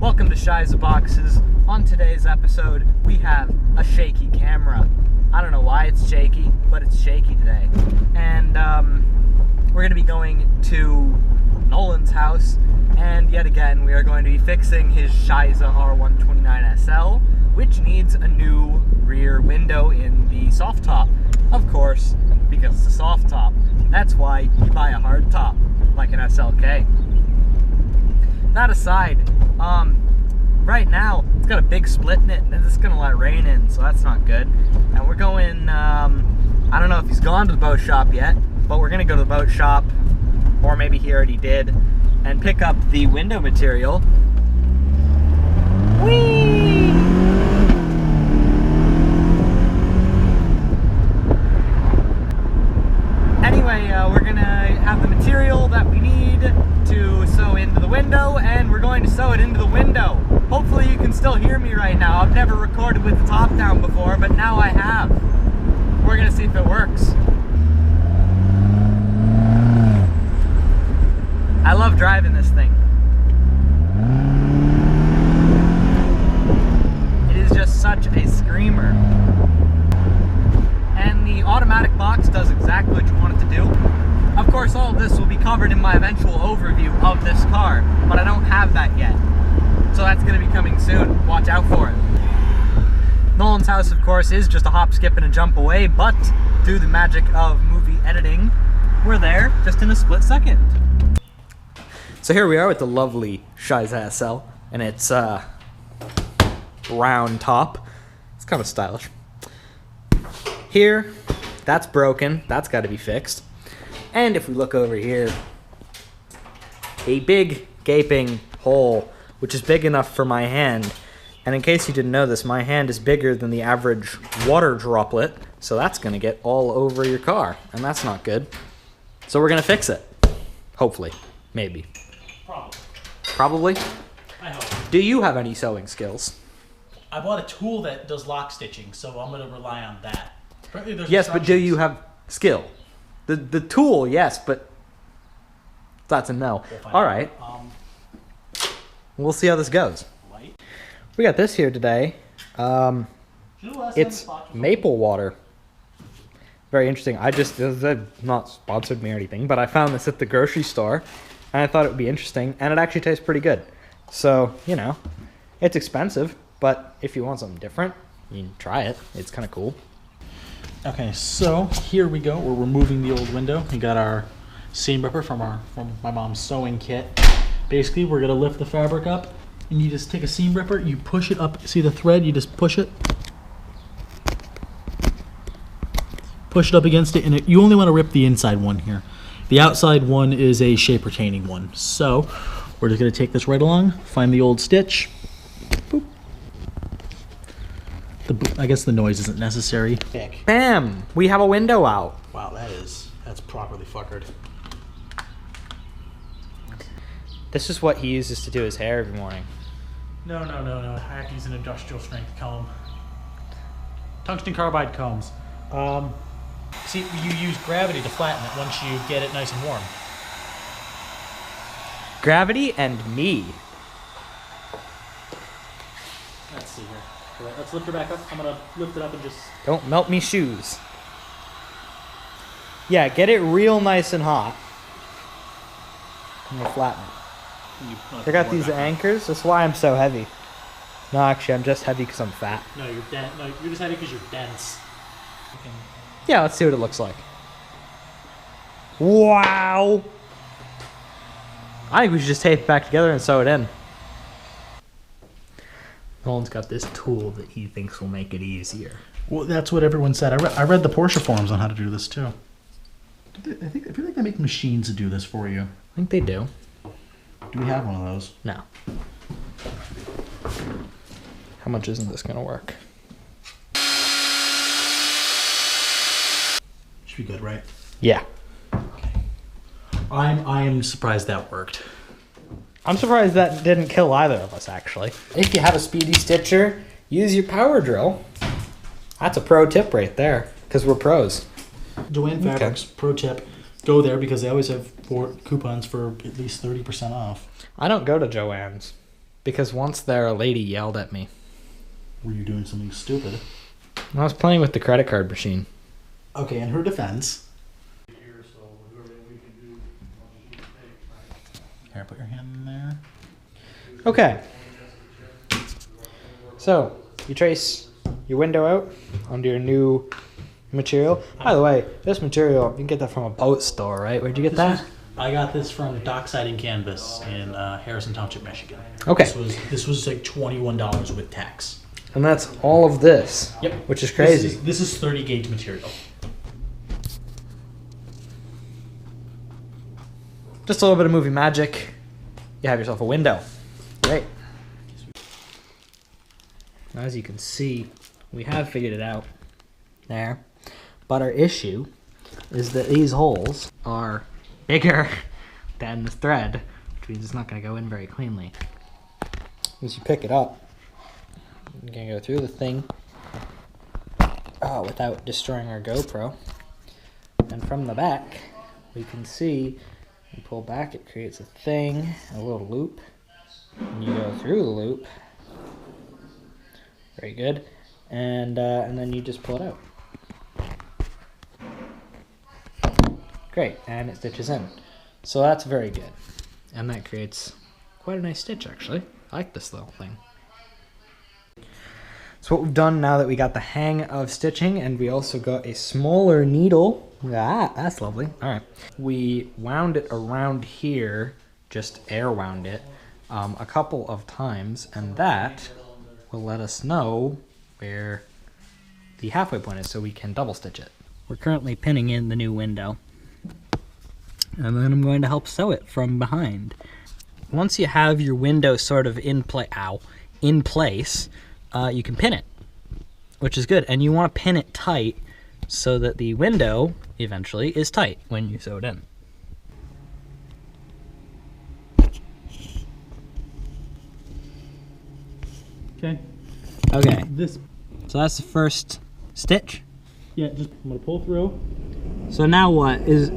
Welcome to Scheiße Boxes. On today's episode, we have a shaky camera. I don't know why it's shaky, but it's shaky today. And we're going to be going to Nolan's house, and yet again, we are going to be fixing his Scheiße R129 SL, which needs a new rear window in the soft top. Of course, because it's a soft top. That's why you buy a hard top, like an SLK. That aside, right now, it's got a big split in it, and it's gonna let rain in, so that's not good. And we're going, I don't know if he's gone to the boat shop yet, but we're gonna go to the boat shop, or maybe he already did, and pick up the window material. Whee! Anyway, we're gonna have the material that we need to sew into the window, and we're going to sew it into the window. Hopefully you can still hear me right now. I've never recorded with the top down before, but now I have. We're gonna see if it works. I love driving this thing. It is just such a screamer. And the automatic box does exactly what you want it to do. Of course, all of this will be covered in my eventual overview of this car, but I don't have that yet. So that's going to be coming soon. Watch out for it. Nolan's house, of course, is just a hop, skip, and a jump away, but through the magic of movie editing, we're there just in a split second. So here we are with the lovely Scheiße SL, and it's round top. It's kind of stylish. Here, that's broken. That's got to be fixed. And if we look over here, a big gaping hole, which is big enough for my hand. And in case you didn't know this, my hand is bigger than the average water droplet, so that's going to get all over your car, and that's not good. So we're going to fix it. Hopefully. Maybe. Probably. Probably? I hope. Do you have any sewing skills? I bought a tool that does lock stitching, so I'm going to rely on that. Yes, but do you have skill? The tool, yes, but that's a no. All right. We'll see how this goes. Light. We got this here today. It's maple water. Very interesting. It's not sponsored me or anything, but I found this at the grocery store, and I thought it would be interesting, and it actually tastes pretty good. So, you know, it's expensive, but if you want something different, you can try it. It's kind of cool. Okay, so here we go. We're removing the old window. We got our seam ripper from my mom's sewing kit. Basically, we're gonna lift the fabric up, and you just take a seam ripper, you push it up. See the thread? You just push it up against it, and you only want to rip the inside one here. The outside one is a shape retaining one. So we're just gonna take this right along, find the old stitch. Boop. I guess the noise isn't necessary. Bam! We have a window out. Wow, that's properly fuckered. This is what he uses to do his hair every morning. No. I have to use an industrial strength comb. Tungsten carbide combs. See, you use gravity to flatten it once you get it nice and warm. Gravity and me. Let's see here. Let's lift her back up. I'm gonna lift it up and just... Don't melt me shoes. Yeah, get it real nice and hot. And we'll flatten it. Check out these anchors. That's why I'm so heavy. No, actually, I'm just heavy because I'm fat. No, you're just heavy because you're dense. Yeah, let's see what it looks like. Wow! I think we should just tape it back together and sew it in. Nolan's got this tool that he thinks will make it easier. Well, that's what everyone said. I read the Porsche forums on how to do this too. I feel like they make machines to do this for you. I think they do. Do we have one of those? No. How much isn't this gonna work? Should be good, right? Yeah. Okay. I am surprised that worked. I'm surprised that didn't kill either of us, actually. If you have a speedy stitcher, use your power drill. That's a pro tip right there, because we're pros. Joanne Fabrics, pro tip, go there because they always have coupons for at least 30% off. I don't go to Joann's. because once there a lady yelled at me. Were you doing something stupid? I was playing with the credit card machine. Okay, in her defense. Here, put your hand in there. Okay. So, you trace your window out onto your new material. By the way, this material, you can get that from a boat store, right? Where'd you get that? I got this from Dockside and Canvas in Harrison Township, Michigan. Okay. This was like $21 with tax. And that's all of this. Yep. Which is crazy. This is 30 gauge material. Just a little bit of movie magic. You have yourself a window. Great. As you can see, we have figured it out there. But our issue is that these holes are bigger than the thread, which means it's not going to go in very cleanly. As you pick it up, you're going to go through the thing without destroying our GoPro. And from the back, we can see, you pull back, it creates a thing, a little loop, and you go through the loop. Very good. And then you just pull it out. Great, and it stitches in. So that's very good. And that creates quite a nice stitch, actually. I like this little thing. So what we've done now that we got the hang of stitching, and we also got a smaller needle. Ah, that's lovely. All right. We wound it around here, just air wound it, a couple of times, and that will let us know where the halfway point is so we can double stitch it. We're currently pinning in the new window. And then I'm going to help sew it from behind. Once you have your window sort of in place, you can pin it, which is good. And you want to pin it tight so that the window eventually is tight when you sew it in. Okay. Okay. This. So that's the first stitch. Yeah, just I'm gonna pull through. So now what is?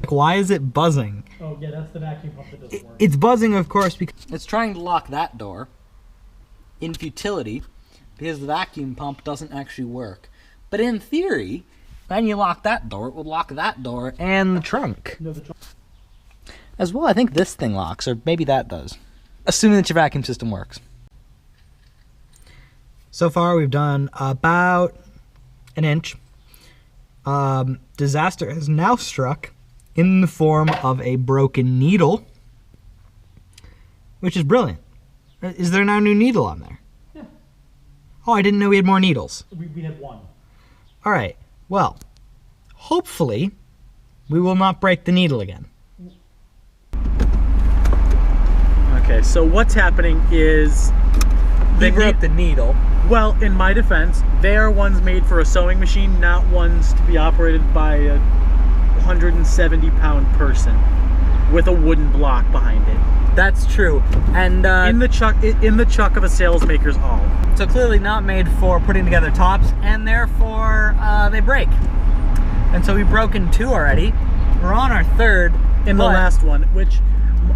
Why is it buzzing? Oh yeah, that's the vacuum pump that doesn't work. It's buzzing, of course, because it's trying to lock that door in futility because the vacuum pump doesn't actually work. But in theory, when you lock that door, it will lock that door and the trunk. No, the trunk. As well, I think this thing locks, or maybe that does. Assuming that your vacuum system works. So far, we've done about an inch. Disaster has now struck in the form of a broken needle, which is brilliant. Is there now a new needle on there? Yeah. Oh, I didn't know we had more needles. We had one. All right. Well, hopefully, we will not break the needle again. Okay, so what's happening is They broke the needle. Well, in my defense, they are ones made for a sewing machine, not ones to be operated by a 170-pound person with a wooden block behind it. That's true. And in the chuck of a salesmaker's awl. So clearly not made for putting together tops, and therefore they break. And so we've broken two already. We're on our third. In the last one, which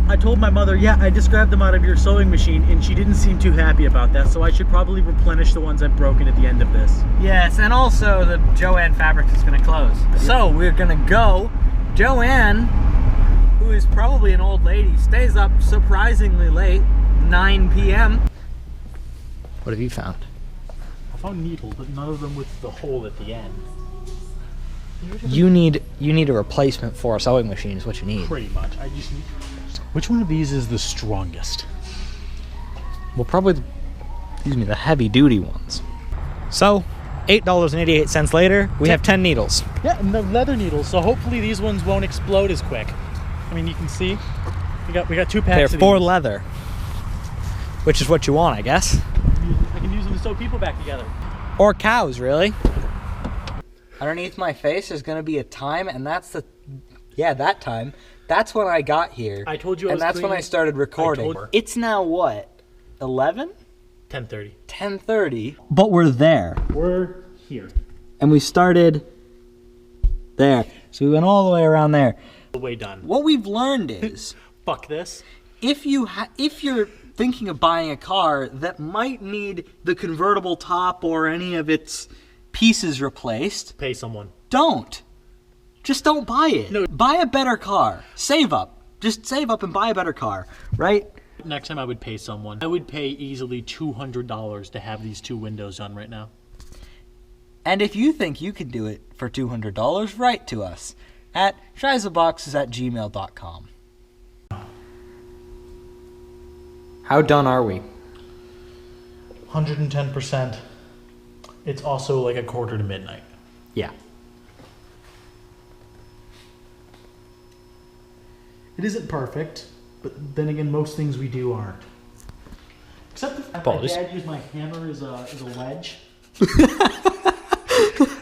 I told my mother, yeah, I just grabbed them out of your sewing machine, and she didn't seem too happy about that, so I should probably replenish the ones I've broken at the end of this. Yes, and also the Joanne Fabric is going to close. So we're going to go. Joanne, who is probably an old lady, stays up surprisingly late, 9 p.m. What have you found? I found needles, but none of them with the hole at the end. You need a replacement for a sewing machine is what you need. Pretty much. I just need... Which one of these is the strongest? Well, probably the heavy duty ones. So, $8.88 later, we have 10 needles. Yeah, and the leather needles, so hopefully these ones won't explode as quick. I mean, you can see, we got 2 packs. They're for leather, which is what you want, I guess. I can use them to sew people back together. Or cows, really. Underneath my face is going to be a time, and that's that time. That's when I got here. I told you and that's when I started recording. It's now what? 11? 10:30. 10:30. But we're there. We're here. And we started there. So we went all the way around there. The way done. What we've learned is fuck this. if you're thinking of buying a car that might need the convertible top or any of its pieces replaced, Pay someone. don't. Just don't buy it. No. Buy a better car. Save up. Just save up and buy a better car, right? Next time I would pay someone. I would pay easily $200 to have these 2 windows done right now. And if you think you can do it for $200, write to us at scheisseboxes@gmail.com. How done are we? 110%. It's also like a quarter to midnight. Yeah. It isn't perfect, but then again, most things we do aren't. Except the fact my dad used my hammer as a wedge.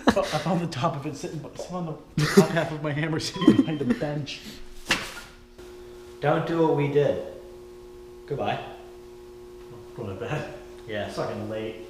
I found the top of it sitting on the top half of my hammer sitting behind the bench. Don't do what we did. Goodbye. Going to bed. Yeah. It's fucking late.